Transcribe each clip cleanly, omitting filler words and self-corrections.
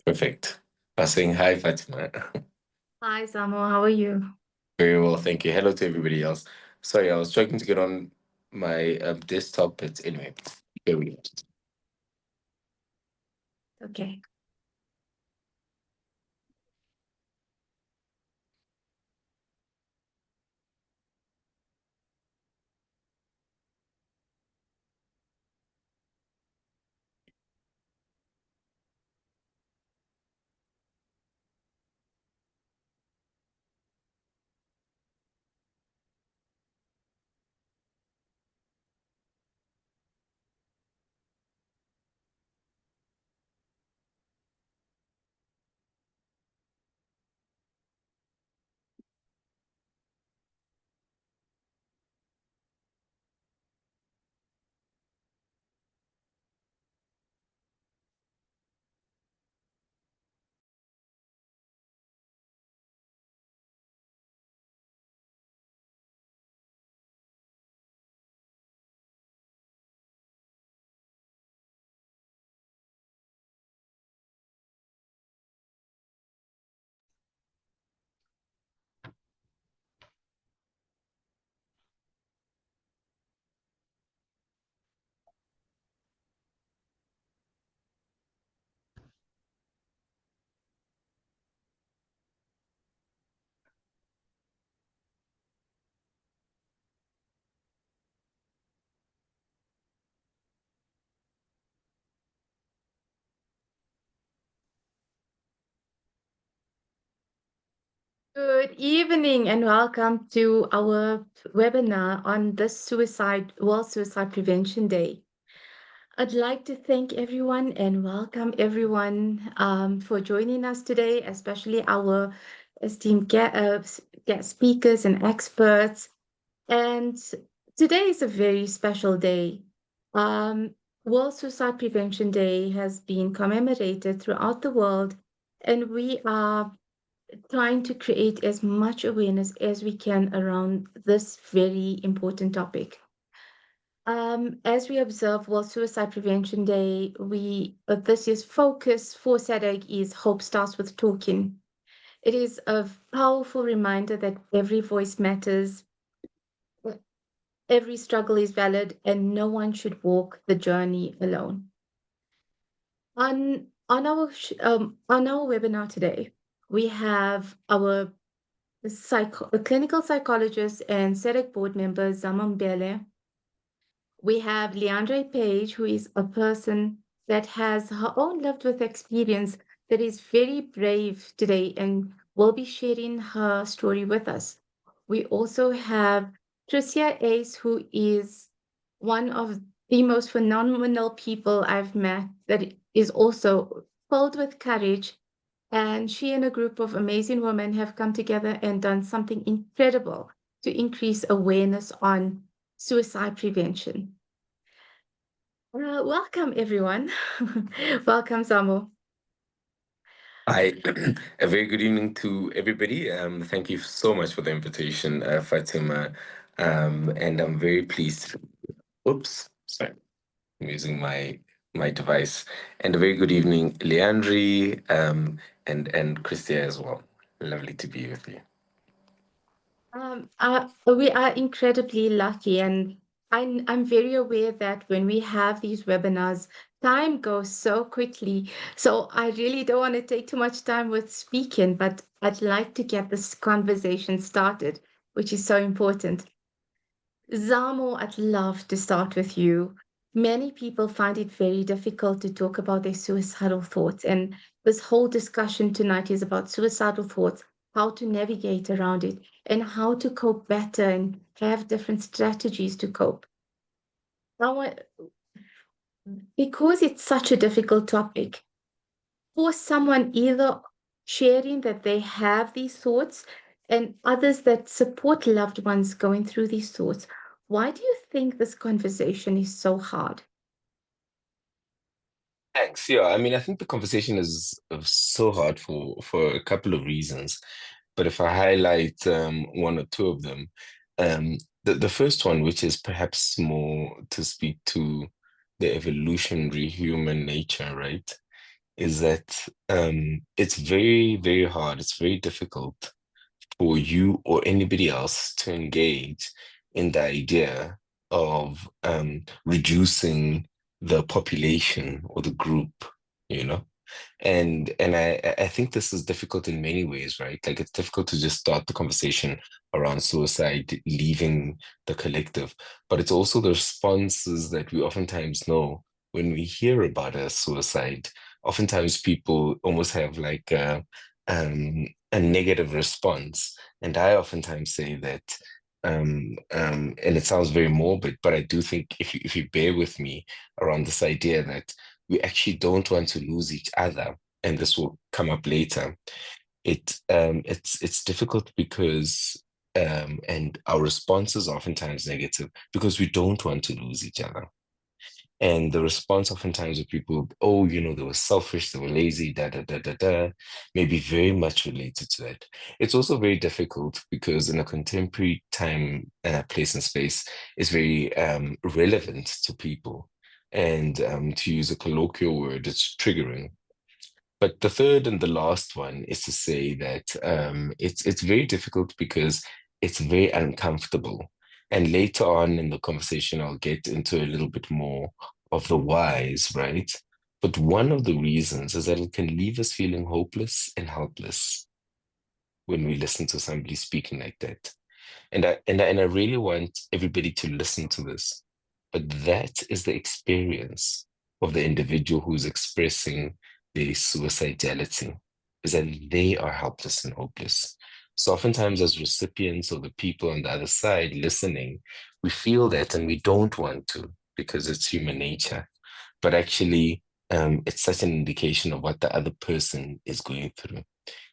Perfect. I was saying hi, Fatima. Hi, Samo. How are you? Very well, thank you. Hello to everybody else. Sorry, I was struggling to get on my desktop, but anyway, here we go. Okay. Good evening and welcome to our webinar on this World Suicide Prevention Day. I'd like to thank everyone and welcome everyone for joining us today, especially our esteemed guest speakers and experts. And today is a very special day. Um, World Suicide Prevention Day has been commemorated throughout the world, and we are trying to create as much awareness as we can around this very important topic. As we observe World Suicide Prevention Day, we this year's focus for SADC is Hope Starts with Talking. It is a powerful reminder that every voice matters, every struggle is valid, and no one should walk the journey alone. On our webinar today, we have our clinical psychologist and SEDEC board member Zaman Bele. We have Leandre Page, who is a person that has her own lived with experience that is very brave today and will be sharing her story with us. We also have Tricia Ace, who is one of the most phenomenal people I've met that is also filled with courage. And she and a group of amazing women have come together and done something incredible to increase awareness on suicide prevention. Welcome, everyone. Welcome, Samo. Hi, a very good evening to everybody. Thank you so much for the invitation, Fatima. And I'm very pleased. Oops, sorry, I'm using my device. And a very good evening, Leandri, and Christia as well. Lovely to be with you. We are incredibly lucky, and I'm very aware that when we have these webinars, time goes so quickly. So I really don't want to take too much time with speaking, but I'd like to get this conversation started, which is so important. Zamo, I'd love to start with you. Many people find it very difficult to talk about their suicidal thoughts. And this whole discussion tonight is about suicidal thoughts, how to navigate around it, and how to cope better and have different strategies to cope. Now, because it's such a difficult topic, for someone either sharing that they have these thoughts and others that support loved ones going through these thoughts, why do you think this conversation is so hard? Thanks. Yeah, I mean, I think the conversation is so hard for a couple of reasons. But if I highlight one or two of them, the first one, which is perhaps more to speak to the evolutionary human nature, right? is that it's very, very hard. It's very difficult for you or anybody else to engage in the idea of reducing the population or the group, you know? And I think this is difficult in many ways, right? Like it's difficult to just start the conversation around suicide, leaving the collective, but it's also the responses that we oftentimes know when we hear about a suicide. Oftentimes people almost have like a negative response. And I oftentimes say that and it sounds very morbid, but I do think if you bear with me around this idea that we actually don't want to lose each other, and this will come up later. It's difficult because and our response is oftentimes negative because we don't want to lose each other. And the response oftentimes of people, oh, they were selfish, they were lazy, da da da da da, may be very much related to that. It's also very difficult because in a contemporary time, place, and space, it's very relevant to people. And to use a colloquial word, it's triggering. But the third and the last one is to say that it's very difficult because it's very uncomfortable. And later on in the conversation, I'll get into a little bit more of the whys, right? But one of the reasons is that it can leave us feeling hopeless and helpless when we listen to somebody speaking like that. And I really want everybody to listen to this. But that is the experience of the individual who's expressing their suicidality, is that they are helpless and hopeless. So oftentimes as recipients or the people on the other side listening, we feel that and we don't want to because it's human nature. But actually, it's such an indication of what the other person is going through.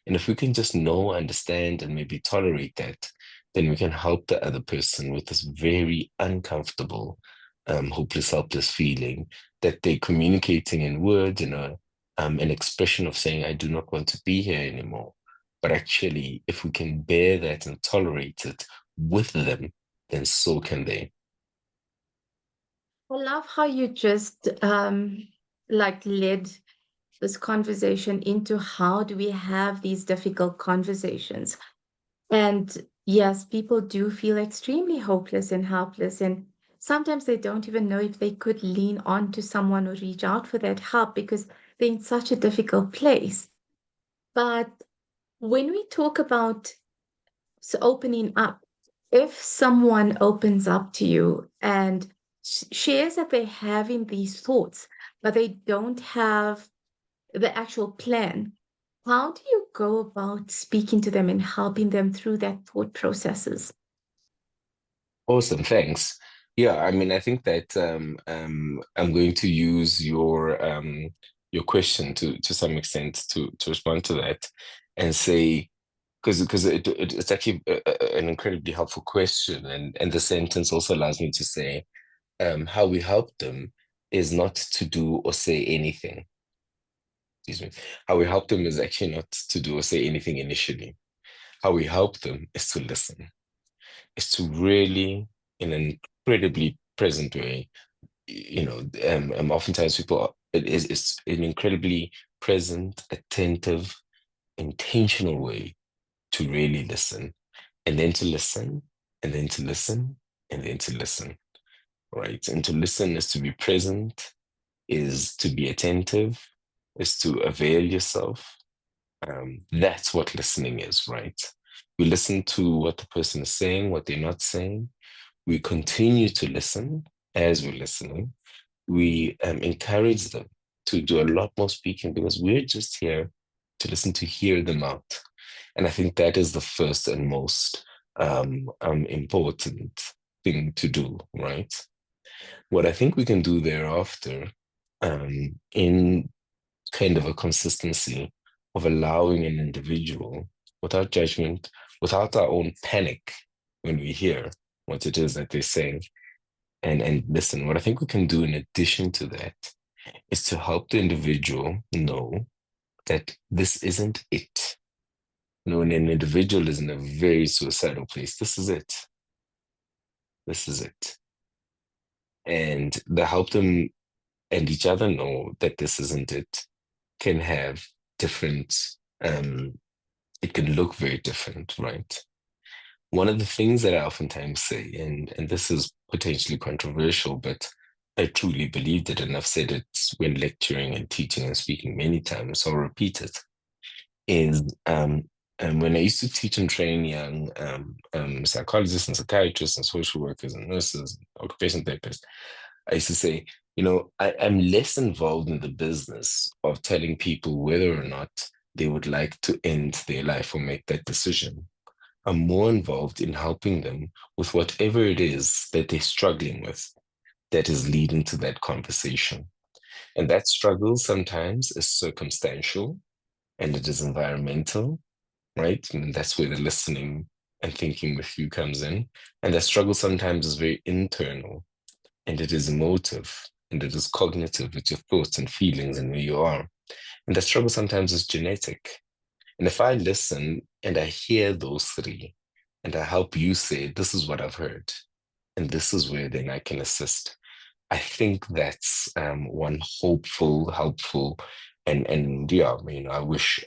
And if we can just know, understand, and maybe tolerate that, then we can help the other person with this very uncomfortable, hopeless, helpless feeling that they're communicating in words, an expression of saying, I do not want to be here anymore. But actually, if we can bear that and tolerate it with them, then so can they. I love how you just like led this conversation into how do we have these difficult conversations. And yes, people do feel extremely hopeless and helpless. And sometimes they don't even know if they could lean on to someone or reach out for that help because they're in such a difficult place. But when we talk about opening up, if someone opens up to you and shares that they're having these thoughts, but they don't have the actual plan, how do you go about speaking to them and helping them through that thought processes? Awesome, thanks. Yeah, I mean, I think that I'm going to use your question to some extent to respond to that and say because it's actually an incredibly helpful question, and the sentence also allows me to say how we help them is not to do or say anything. Excuse me. How we help them is actually not to do or say anything initially. How we help them is to listen, is to really, in an incredibly present way, oftentimes people it's an incredibly present, attentive, intentional way to really listen, and then to listen, and then to listen, and then to listen, right? And to listen is to be present, is to be attentive, is to avail yourself. That's what listening is, right? We listen to what the person is saying, what they're not saying. We continue to listen as we're listening. We encourage them to do a lot more speaking because we're just here to listen, to hear them out. And I think that is the first and most important thing to do, right? What I think we can do thereafter, in kind of a consistency of allowing an individual without judgment, without our own panic when we hear what it is that they're saying. And listen, what I think we can do in addition to that is to help the individual know that this isn't it. When an individual is in a very suicidal place, this is it. This is it. And to help them and each other know that this isn't it can have different, um, it can look very different, right? One of the things that I oftentimes say, and this is potentially controversial, but I truly believed it, and I've said it when lecturing and teaching and speaking many times, so I'll repeat it, is and when I used to teach and train young psychologists and psychiatrists and social workers and nurses, occupational therapists, I used to say, I'm less involved in the business of telling people whether or not they would like to end their life or make that decision. I'm more involved in helping them with whatever it is that they're struggling with that is leading to that conversation. And that struggle sometimes is circumstantial and it is environmental, right? And that's where the listening and thinking with you comes in. And that struggle sometimes is very internal and it is emotive and it is cognitive with your thoughts and feelings and where you are. And that struggle sometimes is genetic. And if I listen and I hear those three and I help you say, this is what I've heard, and this is where then I can assist, I think that's one hopeful, helpful, and yeah, I wish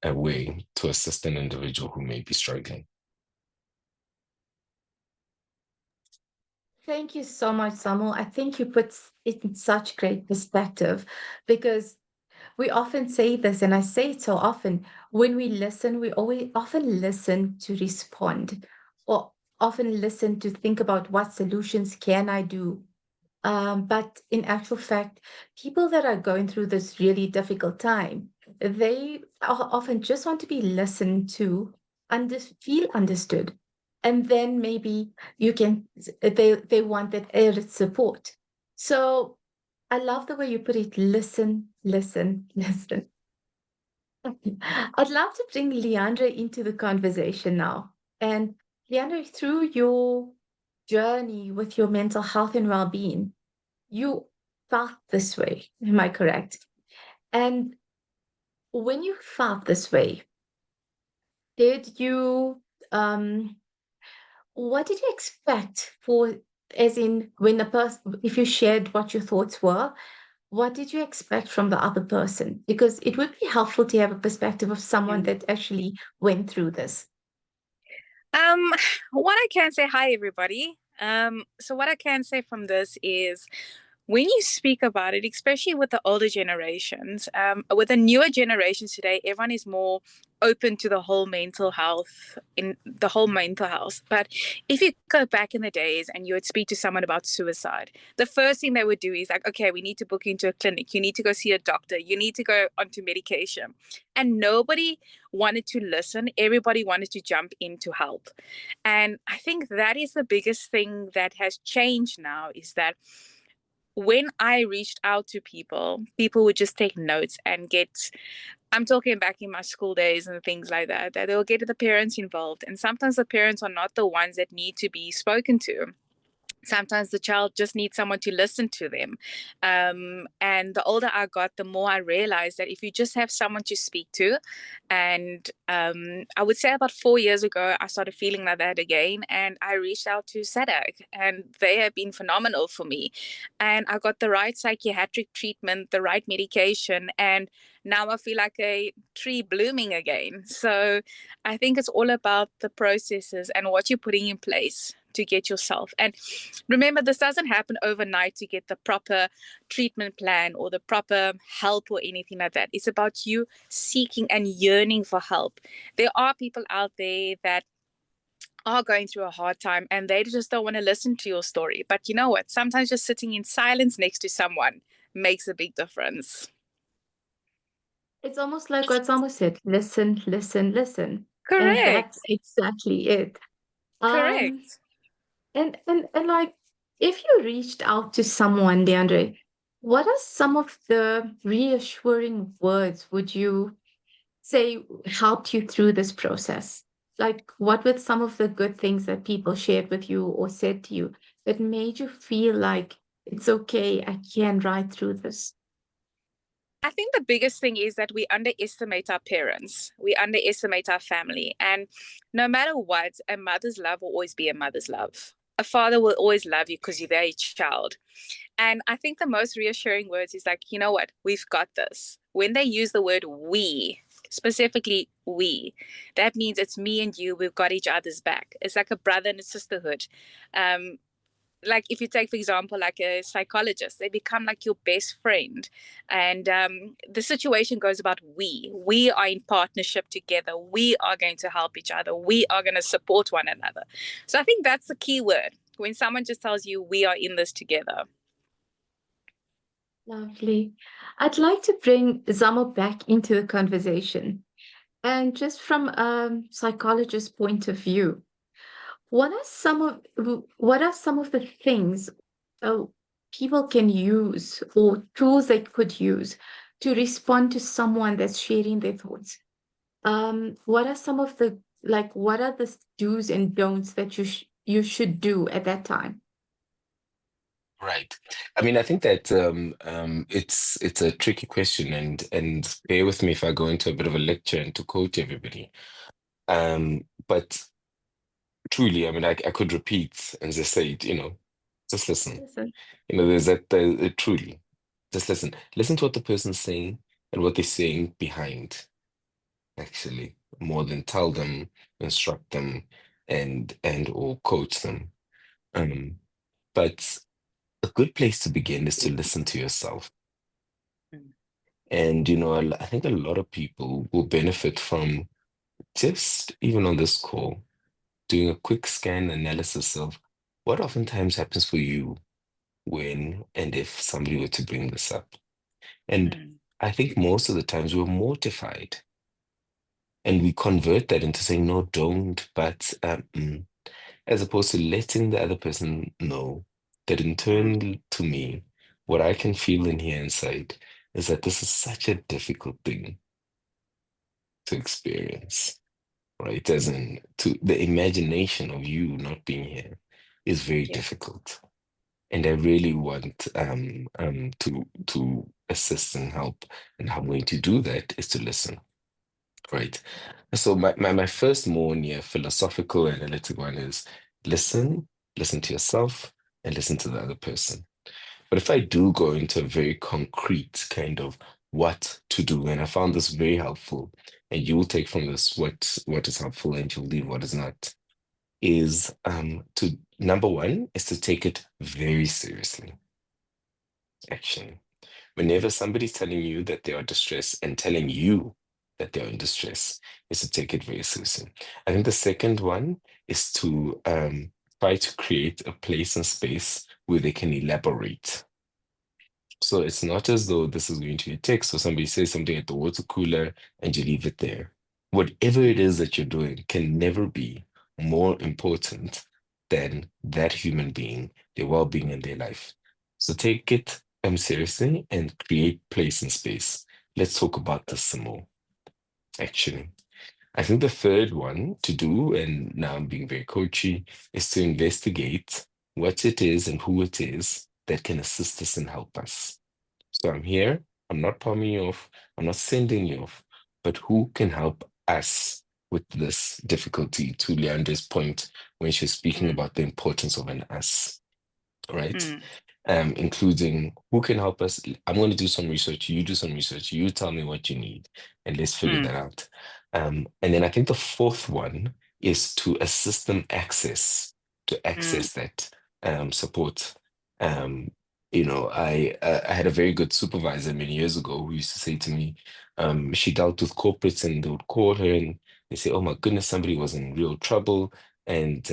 a way to assist an individual who may be struggling. Thank you so much, Samuel. I think you put it in such great perspective because we often say this, and I say it so often. When we listen, we always often listen to respond, or often listen to think about what solutions can I do. But in actual fact, people that are going through this really difficult time, they often just want to be listened to, feel understood, and then maybe you can. They want that added support. So I love the way you put it. Listen, listen, listen. I'd love to bring Leandre into the conversation now. And Leandre, through your journey with your mental health and well-being, you felt this way. Am I correct? And when you felt this way, did you what did you expect for, as in when the person, if you shared what your thoughts were, what did you expect from the other person? Because it would be helpful to have a perspective of someone Mm. that actually went through this. Um, what I can say, hi everybody. So what I can say from this is when you speak about it, especially with the older generations, with the newer generations today, everyone is more open to the whole mental health in the whole mental health. But if you go back in the days and you would speak to someone about suicide, the first thing they would do is like, okay, we need to book into a clinic. You need to go see a doctor. You need to go onto medication. And nobody wanted to listen. Everybody wanted to jump in to help. And I think that is the biggest thing that has changed now is that when I reached out to people, people would just take notes and get, I'm talking back in my school days and things like that, that they'll get the parents involved. And sometimes the parents are not the ones that need to be spoken to. Sometimes the child just needs someone to listen to them. And the older I got, the more I realized that if you just have someone to speak to, and I would say about 4 years ago, I started feeling like that again. And I reached out to SADAG, and they have been phenomenal for me. And I got the right psychiatric treatment, the right medication, and now I feel like a tree blooming again. So I think it's all about the processes and what you're putting in place to get yourself. And remember, this doesn't happen overnight to get the proper treatment plan or the proper help or anything like that. It's about you seeking and yearning for help. There are people out there that are going through a hard time and they just don't want to listen to your story. But you know what? Sometimes just sitting in silence next to someone makes a big difference. It's almost like what someone said, listen, listen, listen. And that's Correct. exactly it. Um, Correct. and like if you reached out to someone, DeAndre, what are some of the reassuring words would you say helped you through this process? Like, what were some of the good things that people shared with you or said to you that made you feel like it's okay, I can ride through this? I think the biggest thing is that we underestimate our parents. We underestimate our family. And no matter what, a mother's love will always be a mother's love. a father will always love you because you're their child. And I think the most reassuring words is like, you know what, we've got this. When they use the word we, specifically we, that means it's me and you, we've got each other's back. It's like a brother and a sisterhood. Like if you take, for example, like a psychologist, they become like your best friend. And the situation goes about we are in partnership together, we are going to help each other, we are going to support one another. So I think that's the key word when someone just tells you we are in this together. Lovely. I'd like to bring Zamo back into the conversation. And just from a psychologist's point of view, what are some of the things uh, people can use or tools they could use to respond to someone that's sharing their thoughts? What are some of the what are the do's and don'ts that you should do at that time? Right. I mean, I think that it's a tricky question, and bear with me if I go into a bit of a lecture and to quote everybody. But truly, I mean, I could repeat and just say, just listen. Listen. There's that truly, just listen. Listen to what the person's saying and what they're saying behind, actually, more than tell them, instruct them, and or coach them. Um, but a good place to begin is to listen to yourself. Mm. And I think a lot of people will benefit from just even on this call, doing a quick scan analysis of what oftentimes happens for you when and if somebody were to bring this up. And Mm. I think most of the times we're mortified and we convert that into saying, no, don't, but as opposed to letting the other person know that in Mm. turn to me, what I can feel in here inside is that this is such a difficult thing to experience, right? As in, to the imagination of you not being here is very Yeah. difficult. And I really want to assist and help. And how I'm going to do that is to listen, right? So my first more near philosophical analytic one is listen, listen to yourself, and listen to the other person. But if I do go into a very concrete kind of what to do, and I found this very helpful, and you will take from this what is helpful and you'll leave what is not, is to number one is to take it very seriously. Actually, whenever somebody's telling you that they are distressed and telling you that they're in distress, is to take it very seriously. I think the second one is to try to create a place and space where they can elaborate. So it's not as though this is going to be a text or somebody says something at the water cooler and you leave it there. Whatever it is that you're doing can never be more important than that human being, their well-being and their life. So take it seriously and create place and space. Let's talk about this some more, actually. I think the third one to do, and now I'm being very coachy, is to investigate what it is and who it is that can assist us and help us. So I'm here. I'm not palming you off. I'm not sending you off. But who can help us with this difficulty? To Leandra's point when she's speaking Mm. about the importance of an us, right? Mm. Including who can help us. I'm going to do some research. You do some research. You tell me what you need, and let's figure Mm. that out. And then I think the fourth one is to assist them to Mm. access that support. Um, I had a very good supervisor many years ago who used to say to me, she dealt with corporates and they would call her and they say, "Oh my goodness, somebody was in real trouble." And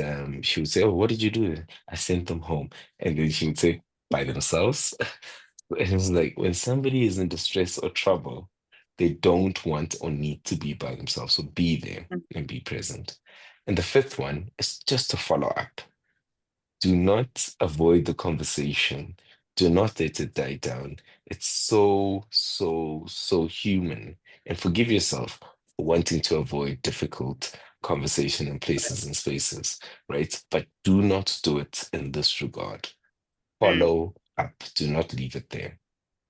she would say, "Oh, what did you do?" "I sent them home." And then she would say, "By themselves?" And it's like when somebody is in distress or trouble, they don't want or need to be by themselves. So be there Mm. and be present. And the fifth one is just to follow up. Do not avoid the conversation. Do not let it die down. It's so, so, so human. And forgive yourself for wanting to avoid difficult conversation in places and spaces, right? But do not do it in this regard. Mm. Follow up. Do not leave it there.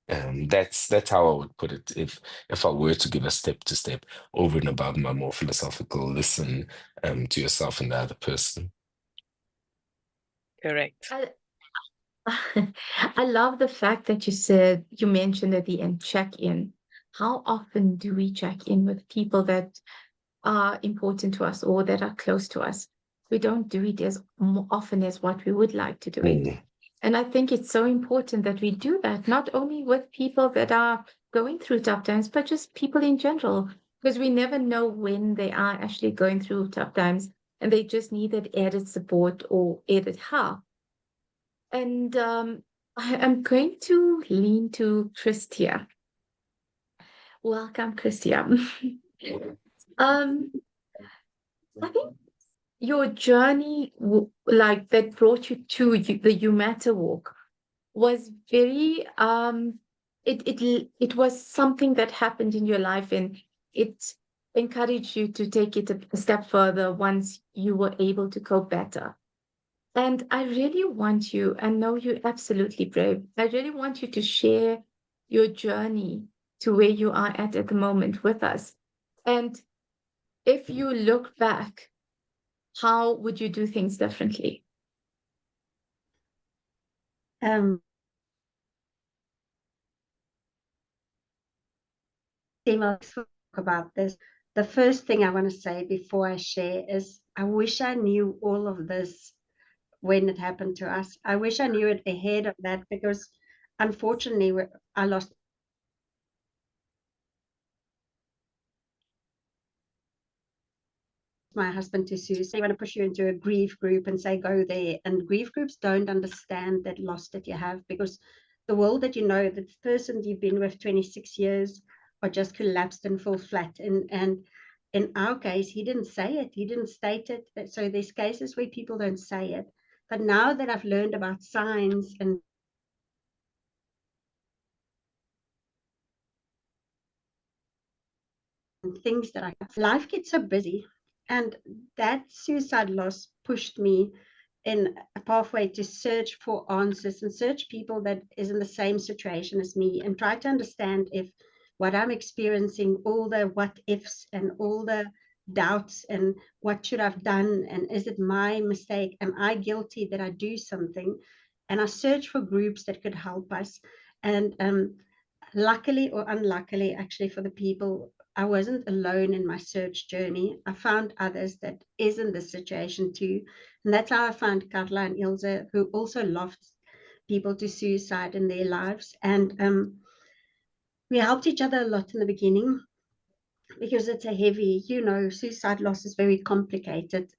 That's how I would put it if I were to give a step to step over and above my more philosophical listen to yourself and the other person. Correct. I, I love the fact that you mentioned at the end, check in. How often do we check in with people that are important to us or that are close to us? We don't do it as often as what we would like to do it. Mm. And I think it's so important that we do that, not only with people that are going through tough times, but just people in general, because we never know when they are actually going through tough times and they just need that added support or added help. And I am going to lean to Christia. Welcome, Christia. um, I think your journey, like that brought you to the You Matter walk, was very it was something that happened in your life, and it encouraged you to take it a step further once you were able to cope better. And I really want you, I know you're absolutely brave. I really want you to share your journey to where you are at the moment with us. And if you look back, how would you do things differently? Um, let's talk about this. The first thing I want to say before I share is I wish I knew all of this when it happened to us. I wish I knew it ahead of that because unfortunately I lost my husband to suicide. They want to push you into a grief group and say, go there. And grief groups don't understand that loss that you have because the world that you know, the person you've been with 26 years are just collapsed and fall flat. And in our case, he didn't say it. He didn't state it. So there's cases where people don't say it. But now that I've learned about signs and things that life gets so busy, and that suicide loss pushed me in a pathway to search for answers and search people that is in the same situation as me and try to understand if what I'm experiencing, all the what ifs and all the doubts and what should I've done and is it my mistake? Am I guilty that I do something? And I searched for groups that could help us. And luckily or unluckily, actually, for the people, I wasn't alone in my search journey. I found others that is in this situation too. And that's how I found Carla and Ilse, who also lost people to suicide in their lives. And we helped each other a lot in the beginning because it's a heavy, suicide loss is very complicated.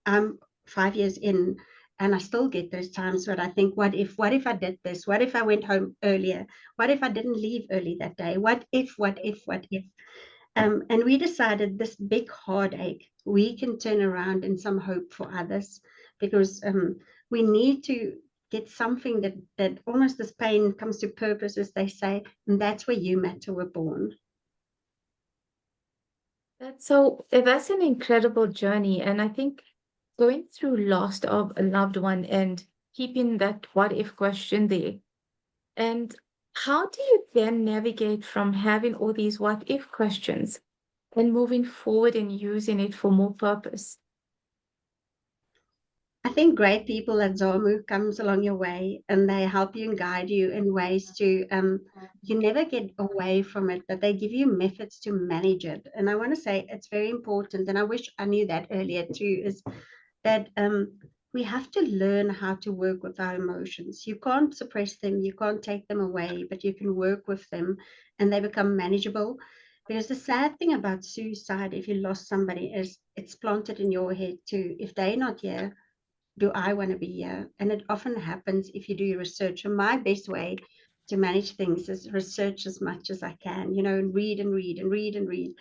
I'm 5 years in, and I still get those times where I think, what if I did this? What if I went home earlier? What if I didn't leave early that day? What if? And we decided this big heartache, we can turn around in some hope for others because we need to get something that almost this pain comes to purpose, as they say, and that's where You Matter were born. That's an incredible journey. And I think going through loss of a loved one and keeping that what if question there. And how do you then navigate from having all these what if questions and moving forward and using it for more purpose? I think great people at Zamu comes along your way and they help you and guide you in ways to, you never get away from it, but they give you methods to manage it. And I want to say it's very important, and I wish I knew that earlier too, is that we have to learn how to work with our emotions. You can't suppress them, you can't take them away, but you can work with them and they become manageable. Because the sad thing about suicide, if you lost somebody, is it's planted in your head too. If they're not here, do I want to be here? And it often happens if you do your research. And my best way to manage things is research as much as I can, and read and read and read and read.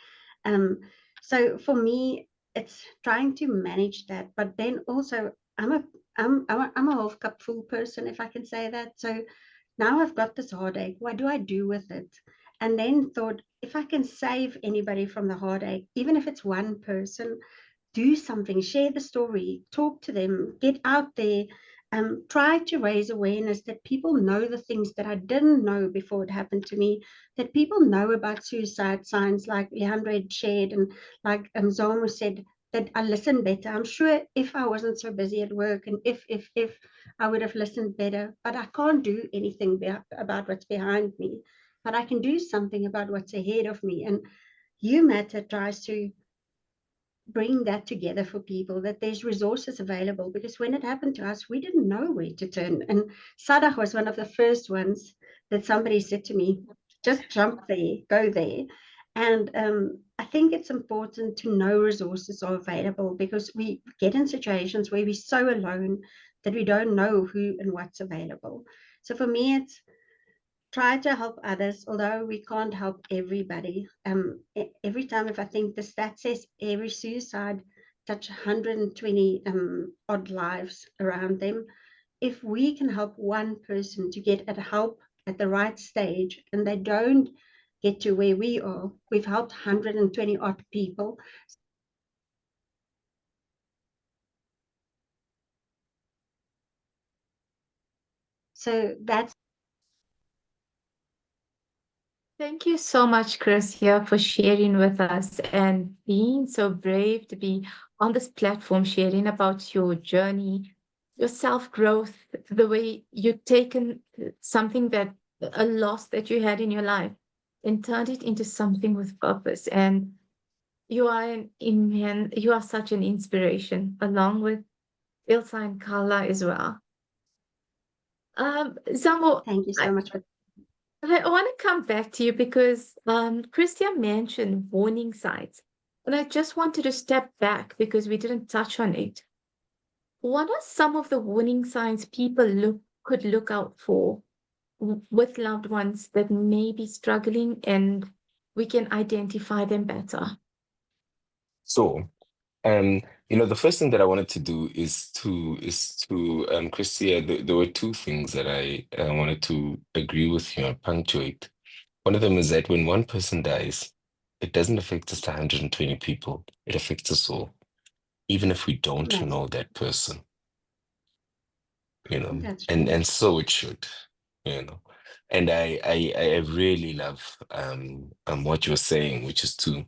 Um, so for me, it's trying to manage that. But then also, I'm a half cup full person, if I can say that. So now I've got this heartache. What do I do with it? And then thought, if I can save anybody from the heartache, even if it's one person, do something, share the story, talk to them, get out there, try to raise awareness that people know the things that I didn't know before it happened to me, that people know about suicide signs like Leandro had shared and like Zomo said, that I listen better. I'm sure if I wasn't so busy at work, and if I would have listened better, but I can't do anything about what's behind me, but I can do something about what's ahead of me. And You Matter tries to bring that together for people, that there's resources available, because when it happened to us, we didn't know where to turn. And Sadah was one of the first ones that somebody said to me, just jump there, go there. And I think it's important to know resources are available, because we get in situations where we're so alone that we don't know who and what's available. So for me, it's try to help others, although we can't help everybody. Every time, if I think the stat says every suicide touch 120 odd lives around them, if we can help one person to get at help at the right stage, and they don't get to where we are, we've helped 120 odd people. So that's Thank you so much, Chris, here for sharing with us and being so brave to be on this platform, sharing about your journey, your self growth, the way you've taken something that a loss that you had in your life and turned it into something with purpose. And you are such an inspiration, along with Ilsa and Carla as well. Zamo, thank you so much for I want to come back to you because Christian mentioned warning signs. And I just wanted to step back because we didn't touch on it. What are some of the warning signs people could look out for with loved ones that may be struggling and we can identify them better? So, um, the first thing that I wanted to do is to Christia, there were two things that I wanted to agree with you and punctuate. One of them is that when one person dies, it doesn't affect just 120 people. It affects us all, even if we don't that. know that person, That's and right. so it should, you know. And I really love what you're saying, which is to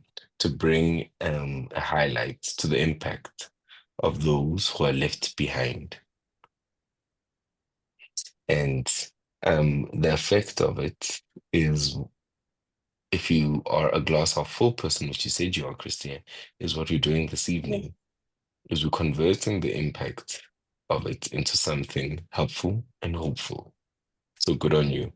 bring a highlight to the impact of those who are left behind. And the effect of it is, if you are a glass half full person, which you said you are, Christian, is what we're doing this Yes, evening, is we're converting the impact of it into something helpful and hopeful. So good on you.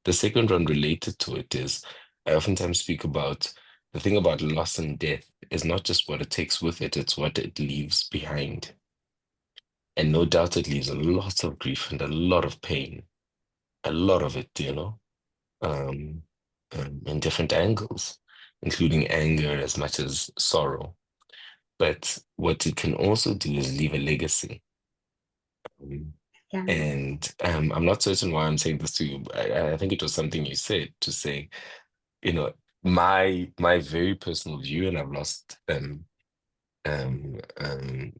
The second one related to it is, I oftentimes speak about the thing about loss and death is not just what it takes with it, it's what it leaves behind. And no doubt it leaves a lot of grief and a lot of pain, a lot of it, um, in different angles, including anger as much as sorrow. But what it can also do is leave a legacy. Um, yeah, and I'm not certain why I'm saying this to you. But I think it was something you said to say, you know, my very personal view, and um, um,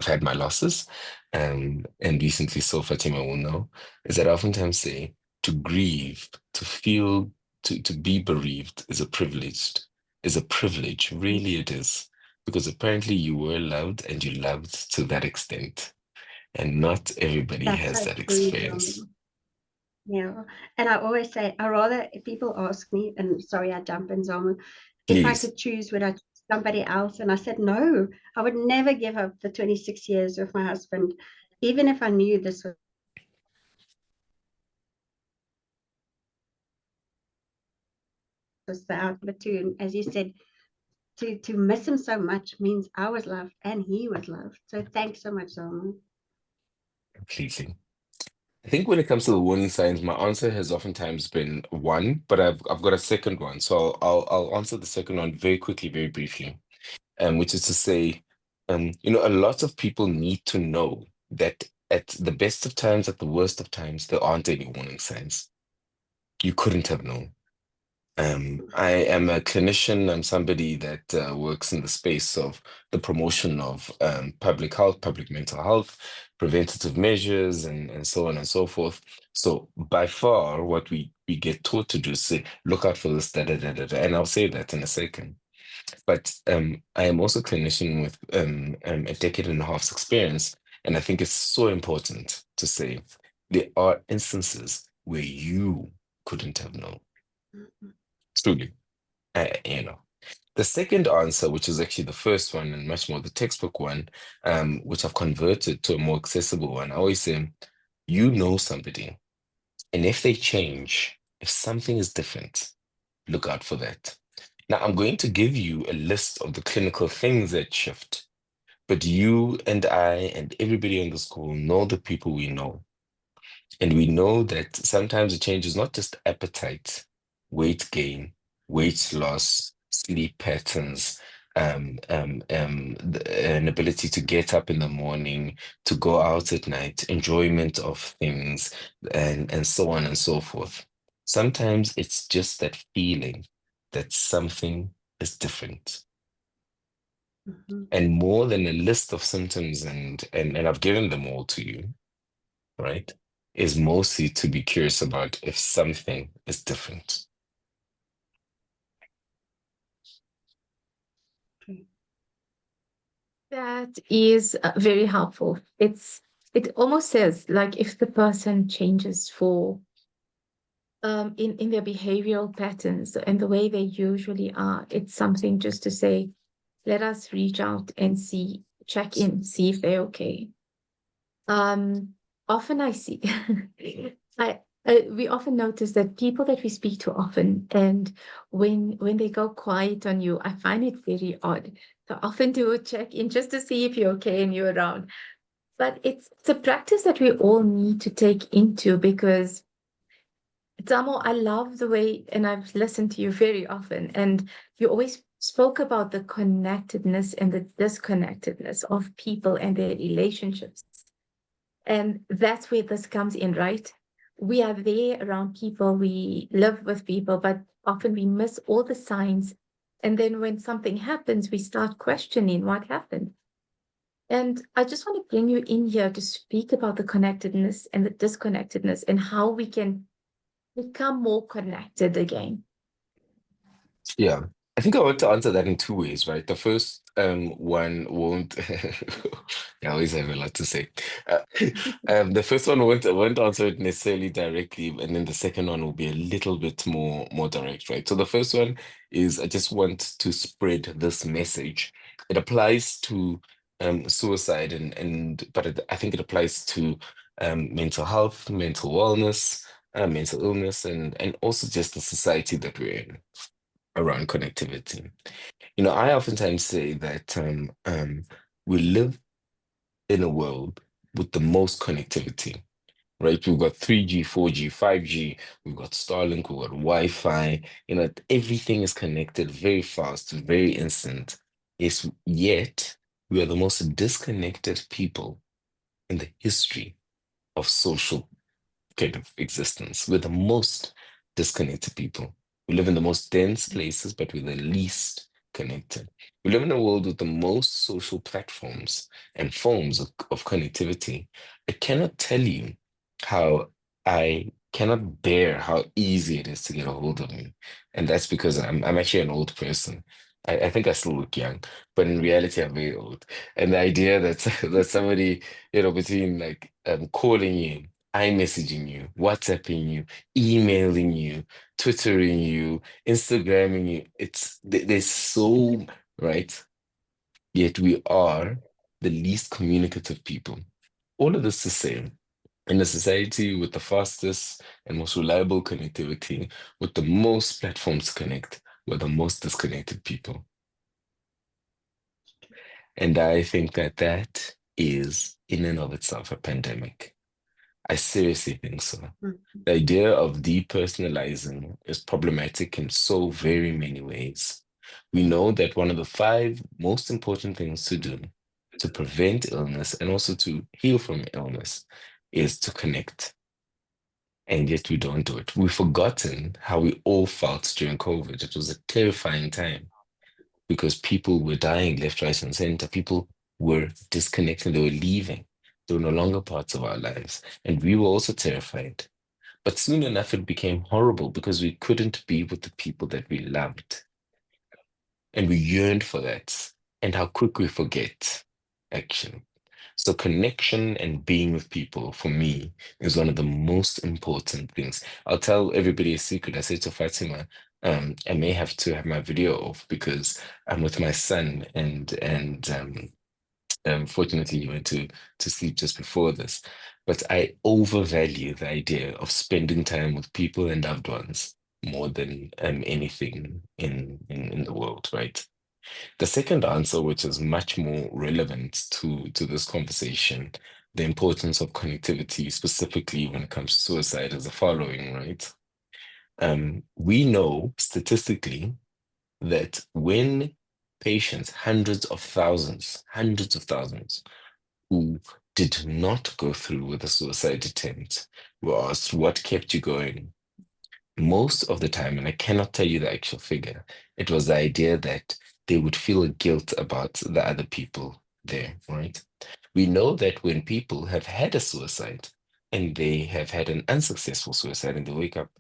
I've had my losses, and recently, so Fatima will know, is that I oftentimes say to grieve, to feel, to be bereaved is a privilege. Really, it is. Because apparently you were loved and you loved to that extent. And not everybody that's has so that true, experience. John. Yeah, and I always say, I rather, if people ask me, and sorry, I jump in, Zalman, if I Please, could choose, would I choose somebody else? And I said, no, I would never give up the 26 years with my husband, even if I knew this was the outlet too. And as you said, to miss him so much means I was loved and he was loved. So thanks so much, Zalman. completely. I think when it comes to the warning signs, my answer has oftentimes been one, but I've got a second one. So I'll answer the second one very quickly, very briefly. Which is to say, a lot of people need to know that at the best of times, at the worst of times, there aren't any warning signs. You couldn't have known. I am a clinician. I'm somebody that works in the space of the promotion of public health, public mental health, preventative measures, and so on and so forth. So by far, what we get taught to do is say, look out for this, da da da da, da. And I'll say that in a second. But I am also a clinician with a decade and a half's experience, and I think it's so important to say there are instances where you couldn't have known. Mhm. Truly, you know. The second answer, which is actually the first one and much more the textbook one, which I've converted to a more accessible one, I always say, you know somebody, and if they change, if something is different, look out for that. Now, I'm going to give you a list of the clinical things that shift, but you and I and everybody on the school know the people we know. And we know that sometimes the change is not just appetite, weight gain, weight loss, sleep patterns, an ability to get up in the morning, to go out at night, enjoyment of things, and so on and so forth. Sometimes it's just that feeling that something is different. Mhm. And more than a list of symptoms, and I've given them all to you, right, is mostly to be curious about if something is different. Okay. That is very helpful. It almost says like if the person changes for in their behavioral patterns and the way they usually are, it's something just to say, let us reach out and see, check in, see if they're okay. Um, Often I see, I we often notice that people that we speak to often, and when they go quiet on you, I find it very odd. So often do a check in just to see if you're okay and you're around. But it's a practice that we all need to take into because Damo, I love the way, and I've listened to you very often, and you always spoke about the connectedness and the disconnectedness of people and their relationships. And that's where this comes in, right? We are there around people, we live with people, but often we miss all the signs. And then when something happens, we start questioning what happened. And I just want to bring you in here to speak about the connectedness and the disconnectedness and how we can become more connected again. Yeah. I think I want to answer that in two ways, right? The first one won't I always have a lot to say. Uh, the first one won't answer it necessarily directly, and then the second one will be a little bit more direct, right? So the first one is I just want to spread this message. It applies to suicide and but I think it applies to mental health, mental wellness, mental illness, and also just the society that we're in around connectivity. You know, I oftentimes say that we live in a world with the most connectivity, right? We've got 3G, 4G, 5G, we've got Starlink, we've got Wi-Fi, you know, everything is connected very fast, very instant. Yes, yet we are the most disconnected people in the history of social kind of existence. We're the most disconnected people. We live in the most dense places, but we're the least connected. We live in a world with the most social platforms and forms of connectivity. I cannot tell you how I cannot bear how easy it is to get a hold of me. And that's because I'm actually an old person. I think I still look young, but in reality, I'm very old. And the idea that that somebody, you know, between like calling you, iMessaging you, WhatsApping you, emailing you, Twittering you, Instagramming you. There's so right. Yet we are the least communicative people. All of this to say, in a society with the fastest and most reliable connectivity, with the most platforms to connect, we're the most disconnected people. And I think that that is in and of itself a pandemic. I seriously think so. Mhm. The idea of depersonalizing is problematic in so very many ways. We know that one of the five most important things to do to prevent illness and also to heal from illness is to connect. And yet we don't do it. We've forgotten how we all felt during COVID. It was a terrifying time because people were dying left, right, and center. People were disconnecting, they were leaving. They were no longer parts of our lives. And we were also terrified. But soon enough, it became horrible because we couldn't be with the people that we loved. and we yearn for that, and how quick we forget, actually. So connection and being with people for me is one of the most important things. I'll tell everybody a secret. I said to Fatima, I may have to have my video off because I'm with my son, and fortunately he went to sleep just before this. But I overvalue the idea of spending time with people and loved ones more than anything in the world, right? The second answer, which is much more relevant to this conversation, the importance of connectivity, specifically when it comes to suicide, is the following, right? We know statistically that when patients, hundreds of thousands, who did not go through with a suicide attempt were asked what kept you going, most of the time, and I cannot tell you the actual figure, it was the idea that they would feel guilt about the other people there, right? We know that when people have had a suicide and they have had an unsuccessful suicide and they wake up,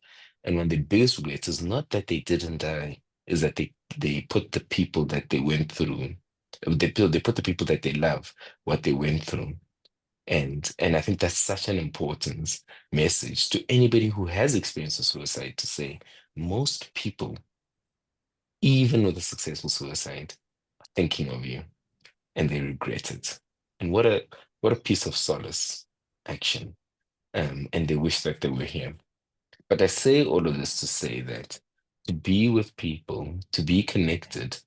and one of the biggest regrets is not that they didn't die, is that they put the people that they went through, they put the people that they love, what they went through. And I think that's such an important message to anybody who has experienced a suicide to say most people, even with a successful suicide, are thinking of you and they regret it. And what a piece of solace action. And they wish that they were here. But I say all of this to say that to be with people, to be connected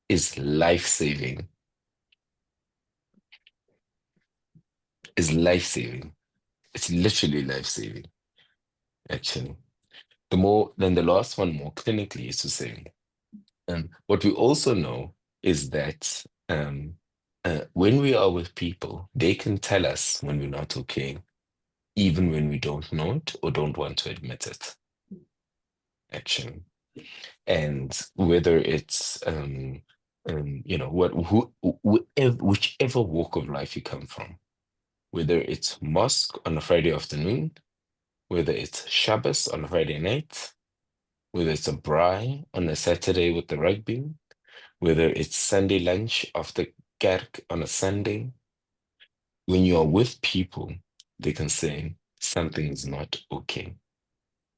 is life-saving, is life-saving. It's literally life-saving, actually. Then the last one more clinically is to say, what we also know is that when we are with people, they can tell us when we're not okay, even when we don't know it or don't want to admit it, actually. And whether it's whichever walk of life you come from, whether it's mosque on a Friday afternoon, whether it's Shabbos on a Friday night, whether it's a braai on a Saturday with the rugby, whether it's Sunday lunch after kerk on a Sunday, when you are with people, they can say something's not okay.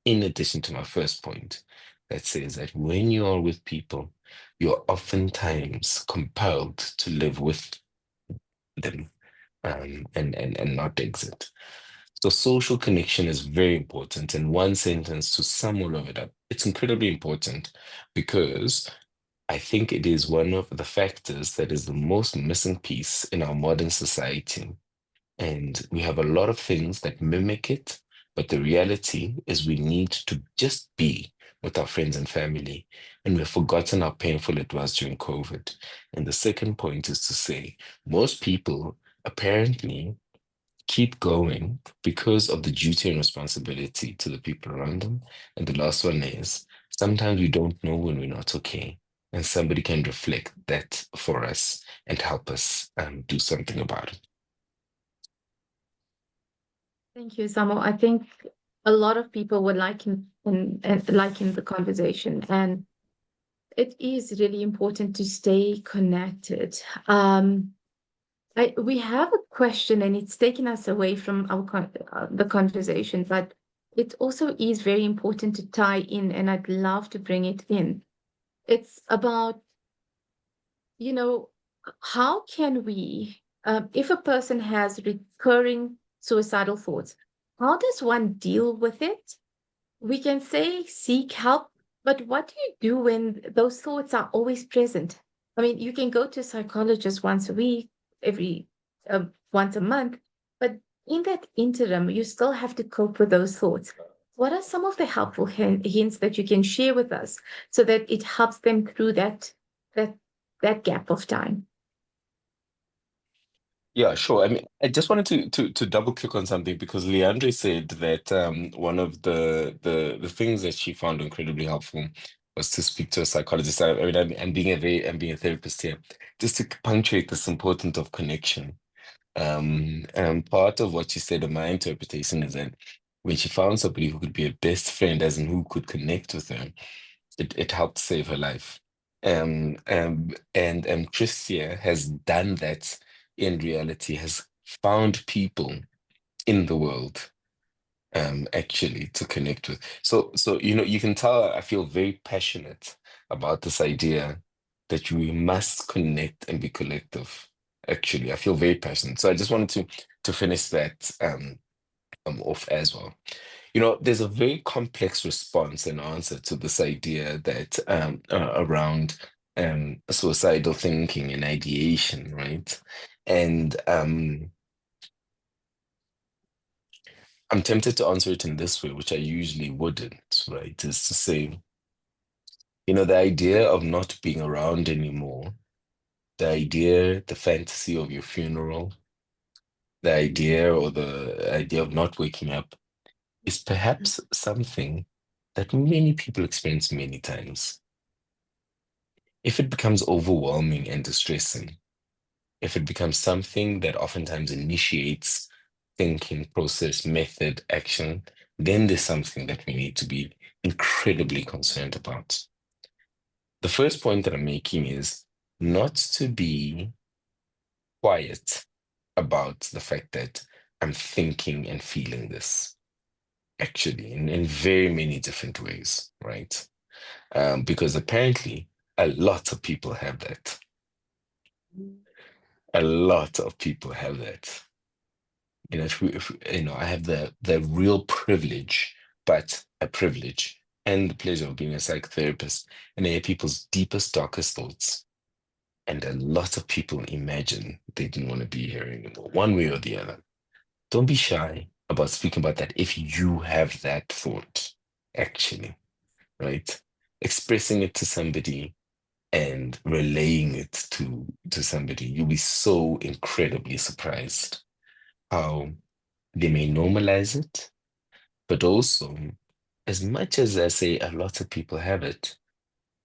In addition to my first point, that says that when you are with people, you're oftentimes compelled to live with them and not exit. So social connection is very important. And one sentence to sum all of it up, it's incredibly important because I think it is one of the factors that is the most missing piece in our modern society. And we have a lot of things that mimic it, but the reality is we need to just be with our friends and family. And we've forgotten how painful it was during COVID. And the second point is to say most people apparently keep going because of the duty and responsibility to the people around them. And the last one is sometimes we don't know when we're not okay. And somebody can reflect that for us and help us do something about it. Thank you, Samo. I think a lot of people would like in the conversation, and it is really important to stay connected. We have a question, and it's taken us away from the conversation, but it also is very important to tie in, and I'd love to bring it in. It's about, you know, how can we, if a person has recurring suicidal thoughts, how does one deal with it? We can say seek help, but what do you do when those thoughts are always present? I mean, you can go to a psychologist once a week, every once a month, but in that interim, you still have to cope with those thoughts. What are some of the helpful hints that you can share with us so that it helps them through that that gap of time? Yeah, sure. I mean, I just wanted to double click on something because Leandre said that one of the things that she found incredibly helpful was to speak to a psychologist. I mean, I'm being a therapist here, just to punctuate this importance of connection. And part of what she said in my interpretation is that when she found somebody who could be a best friend, as in who could connect with her, it helped save her life. And Tricia has done that in reality, has found people in the world actually to connect with. So you can tell I feel very passionate about this idea that we must connect and be collective. Actually, I feel very passionate. So I just wanted to finish that off as well. There's a very complex response and answer to this idea that around suicidal thinking and ideation, right? And I'm tempted to answer it in this way, which I usually wouldn't, right? Is to say, the idea of not being around anymore, the fantasy of your funeral, the idea of not waking up is perhaps something that many people experience many times. If it becomes overwhelming and distressing, if it becomes something that oftentimes initiates thinking, process, method, action, then there's something that we need to be incredibly concerned about. The first point that I'm making is not to be quiet about the fact that I'm thinking and feeling this, actually, in very many different ways, right? Because apparently a lot of people have that. A lot of people have that. I have the real privilege, but a privilege and the pleasure of being a psychotherapist, and I hear people's deepest, darkest thoughts. And a lot of people imagine they didn't want to be here anymore, one way or the other. Don't be shy about speaking about that if you have that thought, actually, right? Expressing it to somebody and relaying it to somebody, you'll be so incredibly surprised how they may normalize it, but also, as much as I say a lot of people have it,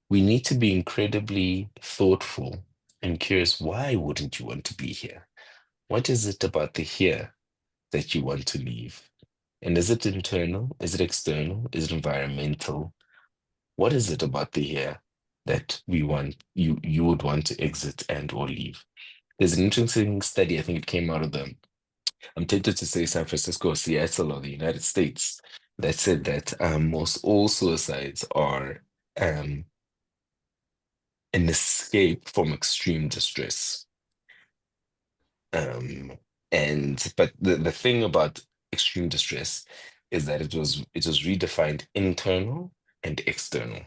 we need to be incredibly thoughtful and curious. Why wouldn't you want to be here? What is it about the here that you want to leave? And is it internal? Is it external? Is it environmental? What is it about the here that you would want to exit and or leave? There's an interesting study, I think it came out of I'm tempted to say San Francisco or Seattle or the United States, that said that most all suicides are um, an escape from extreme distress. But the thing about extreme distress is that it was redefined internal and external.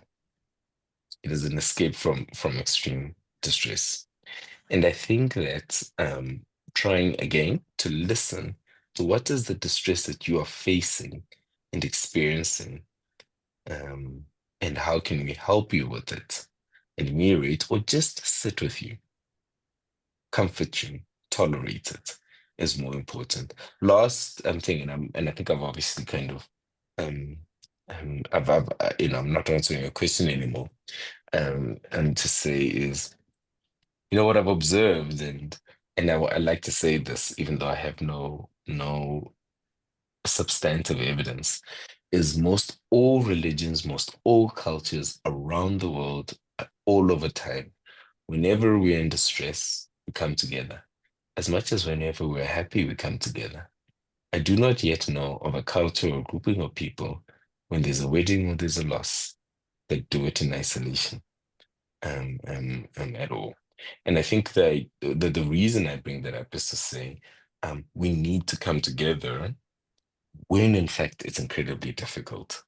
It is an escape from extreme distress. And I think that trying again to listen to what is the distress that you are facing and experiencing, and how can we help you with it, and mirror it, or just sit with you, comfort you, tolerate it, is more important. Last thing, and I think I've obviously kind of I'm not answering your question anymore. And to say is, what I've observed, and I like to say this, even though I have no substantive evidence, is most all religions, most all cultures around the world, all over time, whenever we're in distress, we come together. As much as whenever we're happy, we come together. I do not yet know of a culture or grouping of people when there's a wedding or there's a loss that do it in isolation at all. And I think that the reason I bring that up is to say we need to come together when in fact it's incredibly difficult.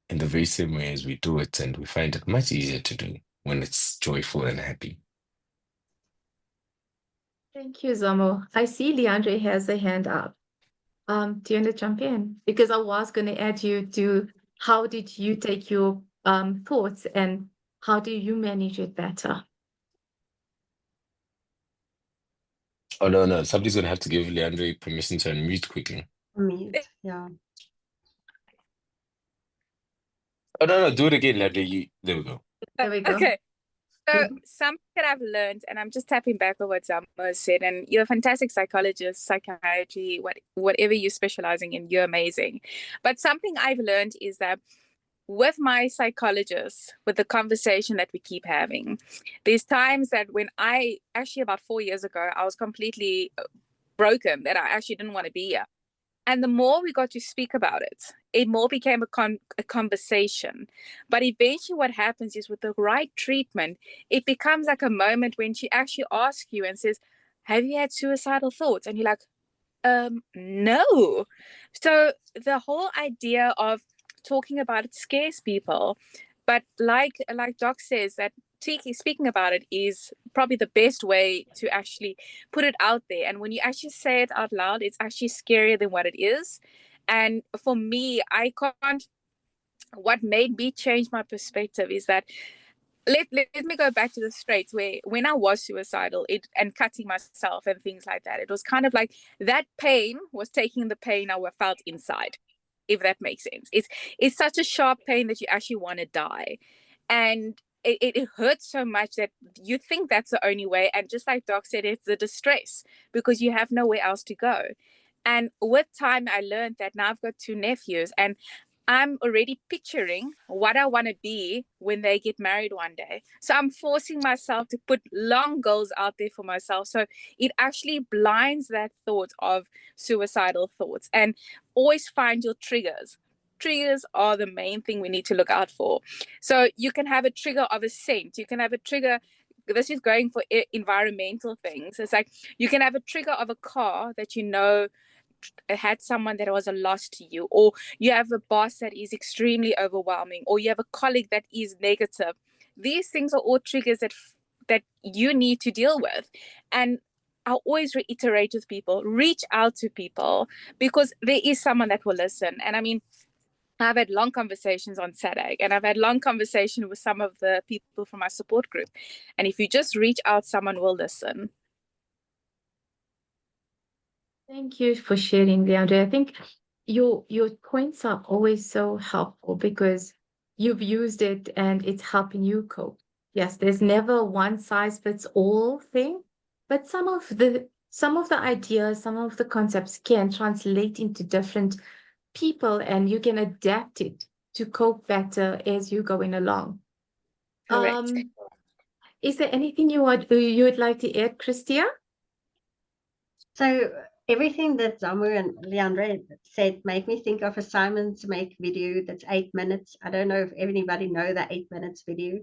In the very same way as we do it, and we find it much easier to do when it's joyful and happy. Thank you, Zomo. I see Leandre has a hand up. Do you want to jump in? Because I was going to add you to how did you take your thoughts and how do you manage it better? Oh, no. Somebody's going to have to give Leandre permission to unmute quickly. Mute, yeah. Oh, no. Do it again, Leandre. There we go. There we go. Okay. So something that I've learned, and I'm just tapping back on what Zama said, and you're a fantastic psychologist, psychiatry, whatever you're specializing in, you're amazing. But something I've learned is that with my psychologist, with the conversation that we keep having, there's times that when I actually about 4 years ago, I was completely broken that I actually didn't want to be here. And the more we got to speak about it, it more became a conversation. But eventually what happens is with the right treatment, it becomes like a moment when she actually asks you and says, have you had suicidal thoughts? And you're like, no. So the whole idea of talking about it scares people. But like Doc says, that speaking about it is probably the best way to actually put it out there. And when you actually say it out loud, it's actually scarier than what it is. And for me, I can't. What made me change my perspective is that let me go back to the straits where when I was suicidal and cutting myself and things like that, it was kind of like that pain was taking the pain I felt inside, if that makes sense. It's such a sharp pain that you actually want to die. And it hurts so much that you think that's the only way. And just like Doc said, it's the distress because you have nowhere else to go. And with time, I learned that now I've got two nephews, and I'm already picturing what I want to be when they get married one day. So I'm forcing myself to put long goals out there for myself. So it actually blinds that thought of suicidal thoughts, and always find your triggers. Triggers are the main thing we need to look out for. So you can have a trigger of a scent. You can have a trigger. This is going for environmental things. It's like you can have a trigger of a car that you know had someone that was a loss to you, or you have a boss that is extremely overwhelming, or you have a colleague that is negative. These things are all triggers that you need to deal with. And I always reiterate with people, reach out to people, because there is someone that will listen. And I mean, I've had long conversations on SADAG, and I've had long conversation with some of the people from my support group. And if you just reach out, someone will listen. Thank you for sharing, Leandra. I think your points are always so helpful because you've used it and it's helping you cope. Yes, there's never one size fits all thing, but some of the ideas, some of the concepts can translate into different people and you can adapt it to cope better as you're going along. Correct. Is there anything you would like to add, Christia? So everything that Zamu and Leandre said made me think of a Simon Sinek video that's 8 minutes. I don't know if anybody know the 8 minutes video,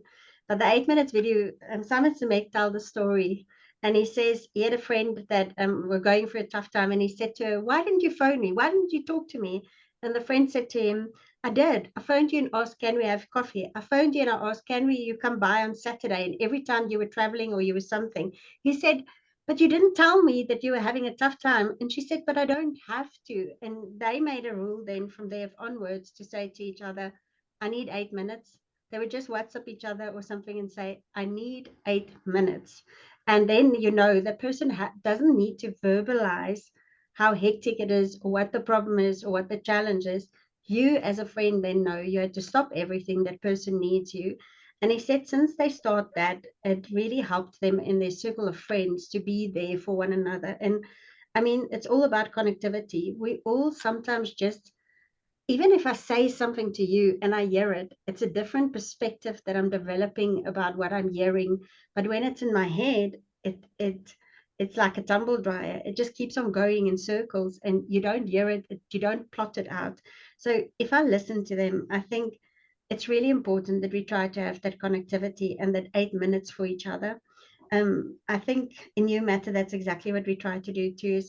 but the 8 minutes video, Simon Sinek told the story, and he says he had a friend that were going through a tough time, and he said to her, "Why didn't you phone me? Why didn't you talk to me?" And the friend said to him, "I did. I phoned you and asked, can we have coffee? I phoned you and I asked, can you come by on Saturday? And every time you were traveling or you were something." He said, "But you didn't tell me that you were having a tough time." And she said, "But I don't have to." And they made a rule then from there onwards to say to each other, "I need 8 minutes." They would just WhatsApp each other or something and say, "I need 8 minutes." And then, the person doesn't need to verbalize how hectic it is or what the problem is or what the challenge is. You as a friend then know you had to stop everything. That person needs you. And he said since they start that, it really helped them in their circle of friends to be there for one another. And I mean, it's all about connectivity. We all sometimes just, even if I say something to you and I hear it, it's a different perspective that I'm developing about what I'm hearing. But when it's in my head, it's like a tumble dryer. It just keeps on going in circles and you don't hear it, you don't plot it out. So if I listen to them, I think it's really important that we try to have that connectivity and that 8 minutes for each other. I think in You Matter, that's exactly what we try to do too.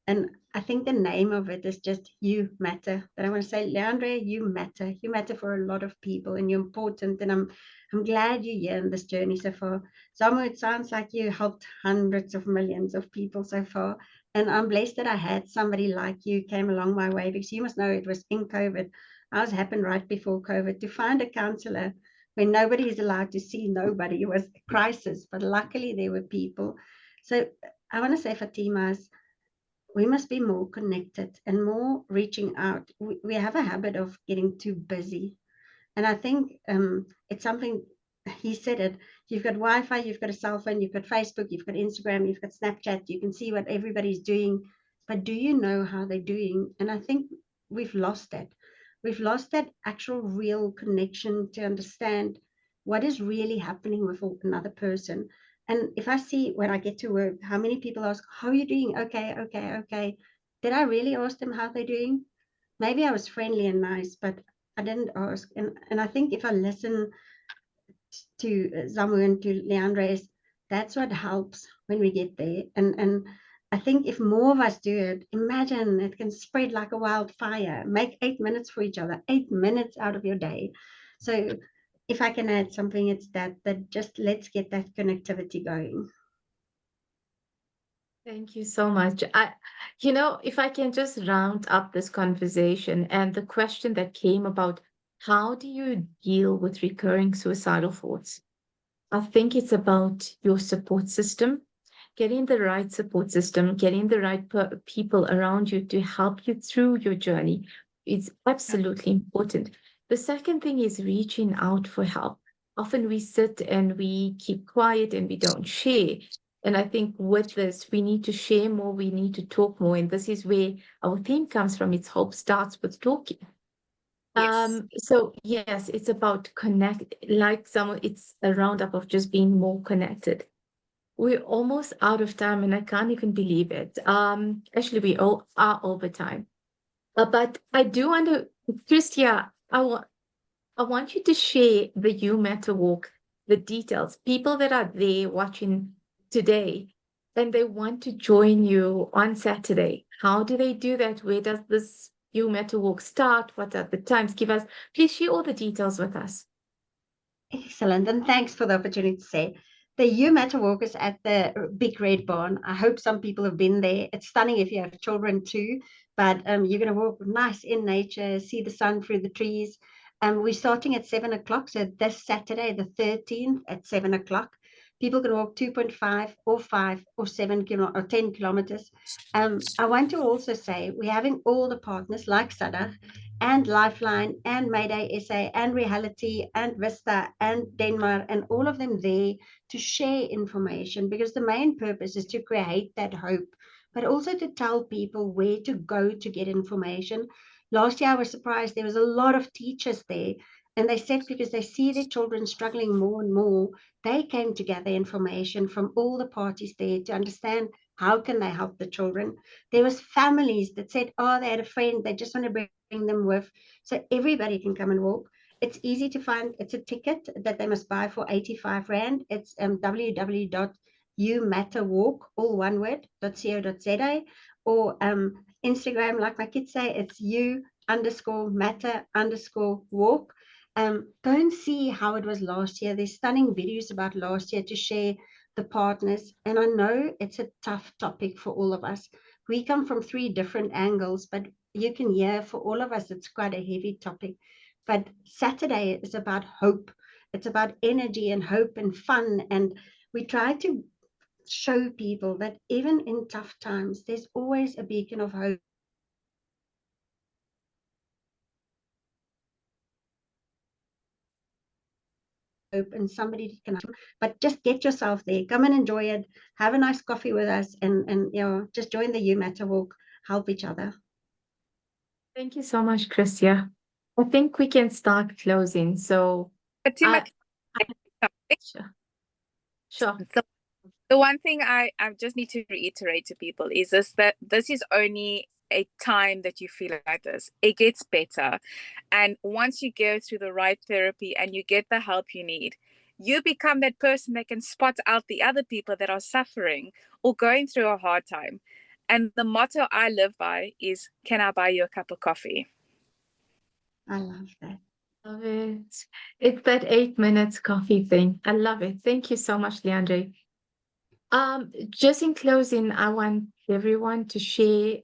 And I think the name of it is just You Matter. But I want to say, Leandre, you matter. You matter for a lot of people, and you're important. And I'm glad you're here in this journey so far. Samo, it sounds like you helped hundreds of millions of people so far. And I'm blessed that I had somebody like you came along my way, because you must know it was in COVID. Ours happened right before COVID. To find a counselor when nobody is allowed to see nobody was a crisis, but luckily there were people. So I want to say, Fatima's, we must be more connected and more reaching out. We have a habit of getting too busy. And I think it's something, he said it, you've got Wi-Fi, you've got a cell phone, you've got Facebook, you've got Instagram, you've got Snapchat, you can see what everybody's doing, but do you know how they're doing? And I think we've lost that. We've lost that actual real connection to understand what is really happening with another person. And if I see when I get to work, how many people ask, how are you doing? Okay, okay, okay. Did I really ask them how they're doing? Maybe I was friendly and nice, but I didn't ask. And I think if I listen to Zamu and to Leandre, that's what helps when we get there. And I think if more of us do it, imagine it can spread like a wildfire. Make 8 minutes for each other, 8 minutes out of your day. So if I can add something, it's that just let's get that connectivity going. Thank you so much. If I can just round up this conversation and the question that came about how do you deal with recurring suicidal thoughts? I think it's about your support system, getting the right support system, getting the right people around you to help you through your journey. It's absolutely important. The second thing is reaching out for help. Often we sit and we keep quiet and we don't share. And I think with this, we need to share more, we need to talk more. And this is where our theme comes from. It's hope starts with talking. Yes. So yes, it's about connect, like someone, it's a roundup of just being more connected. We're almost out of time and I can't even believe it. Actually, we all are over time. But I do want to, Christia, I want you to share the You Matter Walk, the details. People that are there watching today and they want to join you on Saturday. How do they do that? Where does this You Matter Walk start? What are the times? Please share all the details with us. Excellent, and thanks for the opportunity to say. The You Matter Walk is at the Big Red Barn. I hope some people have been there. It's stunning if you have children too, but you're going to walk nice in nature, see the sun through the trees. We're starting at 7 o'clock, so this Saturday, the 13th, at 7 o'clock. People can walk 2.5 or 5 or 7 or 10 kilometers. I want to also say we're having all the partners like Sada and Lifeline and Mayday SA and Reality and Vista and Denmark and all of them there to share information, because the main purpose is to create that hope, but also to tell people where to go to get information. Last year, I was surprised there was a lot of teachers there, and they said because they see their children struggling more and more, they came to gather information from all the parties there to understand how can they help the children. There was families that said, oh, they had a friend, they just want to bring them with. So everybody can come and walk. It's easy to find. It's a ticket that they must buy for 85 Rand. It's www.youmatterwalk, all one word, .co.za, or Instagram, like my kids say, it's you_matter_walk. Go and see how it was last year. There's stunning videos about last year to share the partners. And I know it's a tough topic for all of us. We come from 3 different angles, but you can hear for all of us, it's quite a heavy topic. But Saturday is about hope. It's about energy and hope and fun. And we try to show people that even in tough times, there's always a beacon of hope. And somebody can help. But just get yourself there, come and enjoy it, have a nice coffee with us, and just join the You Matter Walk, help each other. Thank you so much, Christia. I think we can start closing. So, Fatima, sure. Sure. the one thing I just need to reiterate to people is that this is only a time that you feel like this. It gets better. And once you go through the right therapy and you get the help you need, you become that person that can spot out the other people that are suffering or going through a hard time. And the motto I live by is, can I buy you a cup of coffee? I love that. Love it. It's that 8 minutes coffee thing. I love it. Thank you so much, Leandre. Just in closing, I want everyone to share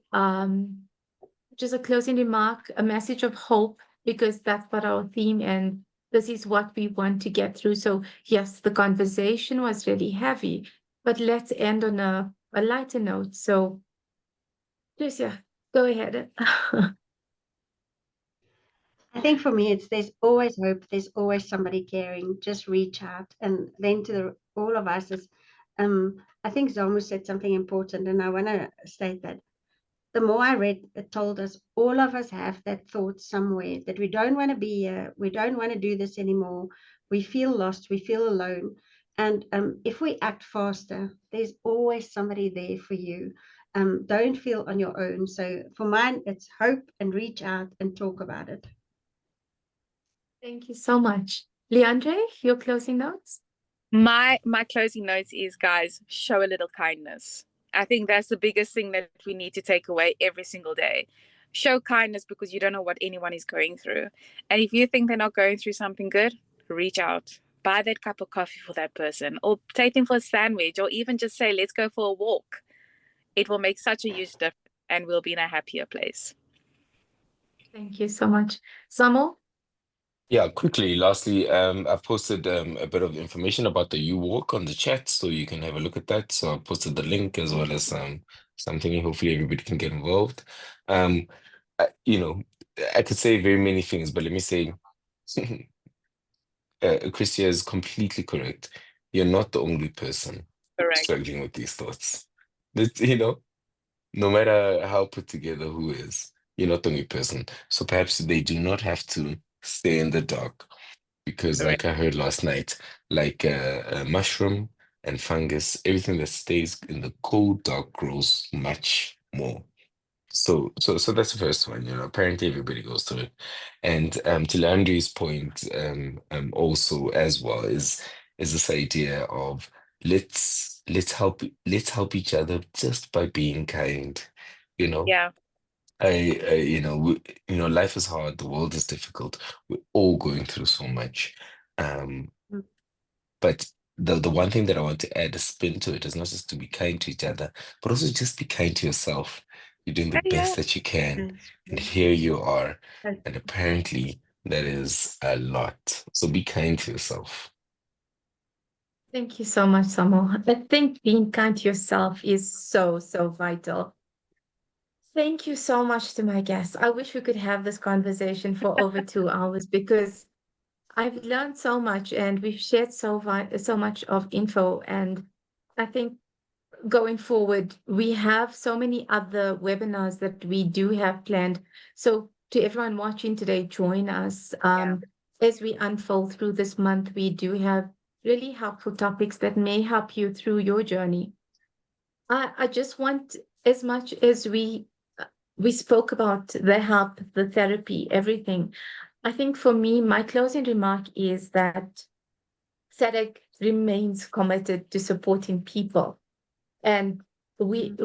just a closing remark, a message of hope, because that's what our theme and this is what we want to get through. So yes, the conversation was really heavy, but let's end on a lighter note. So Lucia, go ahead. I think for me, it's there's always hope. There's always somebody caring. Just reach out, and then to all of us is, I think Zamu said something important, and I want to state that the more I read, it told us all of us have that thought somewhere that we don't want to be here, we don't want to do this anymore, we feel lost, we feel alone. And if we act faster, there's always somebody there for you. Don't feel on your own. So for mine, it's hope and reach out and talk about it. Thank you so much. Leandre, your closing notes? My closing notes is, guys, show a little kindness. I think that's the biggest thing that we need to take away every single day. Show kindness, because you don't know what anyone is going through. And if you think they're not going through something good, reach out. Buy that cup of coffee for that person, or take them for a sandwich, or even just say, let's go for a walk. It will make such a huge difference, and we'll be in a happier place. Thank you so much. Samo? Yeah, quickly, lastly, I've posted a bit of information about the U Walk on the chat, so you can have a look at that. So I've posted the link as well as something. Hopefully, everybody can get involved. You know, I could say very many things, but let me say, Christia is completely correct. You're not the only person Correct. struggling with these thoughts. No matter how put together who is, you're not the only person. So perhaps they do not have to stay in the dark. Because, Correct. like I heard last night, like a mushroom and fungus, everything that stays in the cold dark grows much more. So that's the first one. Apparently everybody goes through it. And to Landry's point, also as well is this idea of let's help each other just by being kind. You know, Yeah. life is hard, the world is difficult. We're all going through so much. Um, Mm. but the one thing that I want to add a spin to it is not just to be kind to each other, but also just be kind to yourself. You're doing the Yeah. best that you can, That's and true. here you are. That's And apparently that is a lot. So be kind to yourself. Thank you so much, Samo. I think being kind to yourself is so, so vital. Thank you so much to my guests. I wish we could have this conversation for over 2 hours because I've learned so much and we've shared so much of info. And I think going forward, we have so many other webinars that we do have planned. So to everyone watching today, join us. As we unfold through this month, we do have really helpful topics that may help you through your journey. I just want, as much as we spoke about the help, the therapy, everything. I think for me, my closing remark is that SADC remains committed to supporting people. And we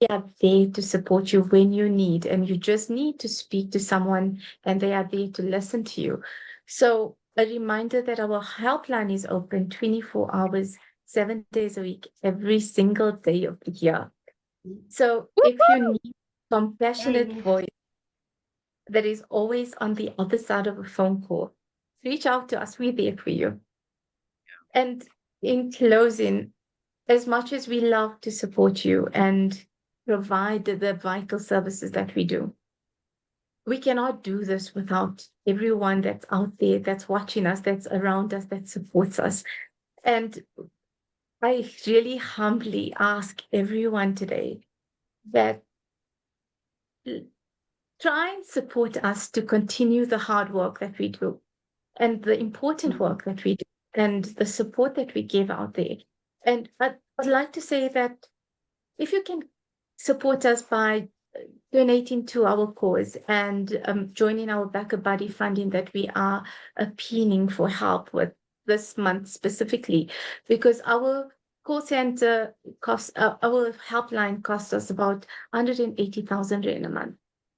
are there to support you when you need, and you just need to speak to someone, and they are there to listen to you. So a reminder that our helpline is open 24 hours, 7 days a week, every single day of the year. So if you need compassionate Yes. voice that is always on the other side of a phone call, reach out to us. We're there for you. And in closing, as much as we love to support you and provide the vital services that we do, we cannot do this without everyone that's out there, that's watching us, that's around us, that supports us. And I really humbly ask everyone today that try and support us to continue the hard work that we do and the important work that we do and the support that we give out there. And I'd like to say that if you can support us by donating to our cause and joining our Back a Buddy funding that we are appealing for help with this month specifically, because our call center costs, our helpline costs us about 180,000 rand a month.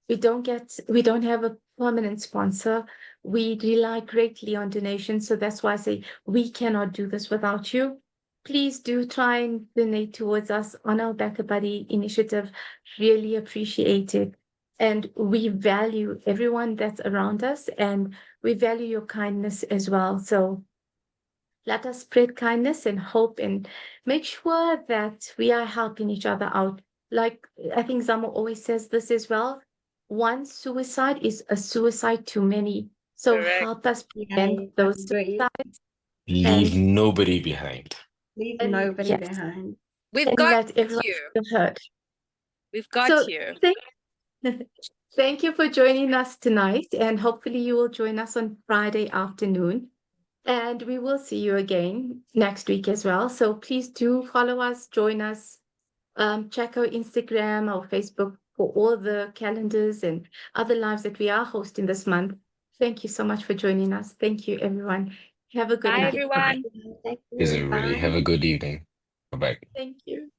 We don't have a permanent sponsor. We rely greatly on donations. So that's why I say we cannot do this without you. Please do try and donate towards us on our Back a Buddy initiative. Really appreciate it. And we value everyone that's around us and we value your kindness as well. So let us spread kindness and hope and make sure that we are helping each other out. Like I think Zamo always says this as well. One suicide is a suicide too many. So Correct. help us Yeah, prevent those agree. suicides Leave nobody behind. Leave and nobody yes, behind. We've and got let everyone you. feel heard. We've got So you. thank Thank you for joining us tonight, and hopefully you will join us on Friday afternoon. And we will see you again next week as well. So please do follow us, join us, check our Instagram, our Facebook for all the calendars and other lives that we are hosting this month. Thank you so much for joining us. Thank you, everyone. Have a good Bye, night. Bye. everyone. Thank Cheers, you. everybody. Have Bye. a good evening. Bye bye. Thank you.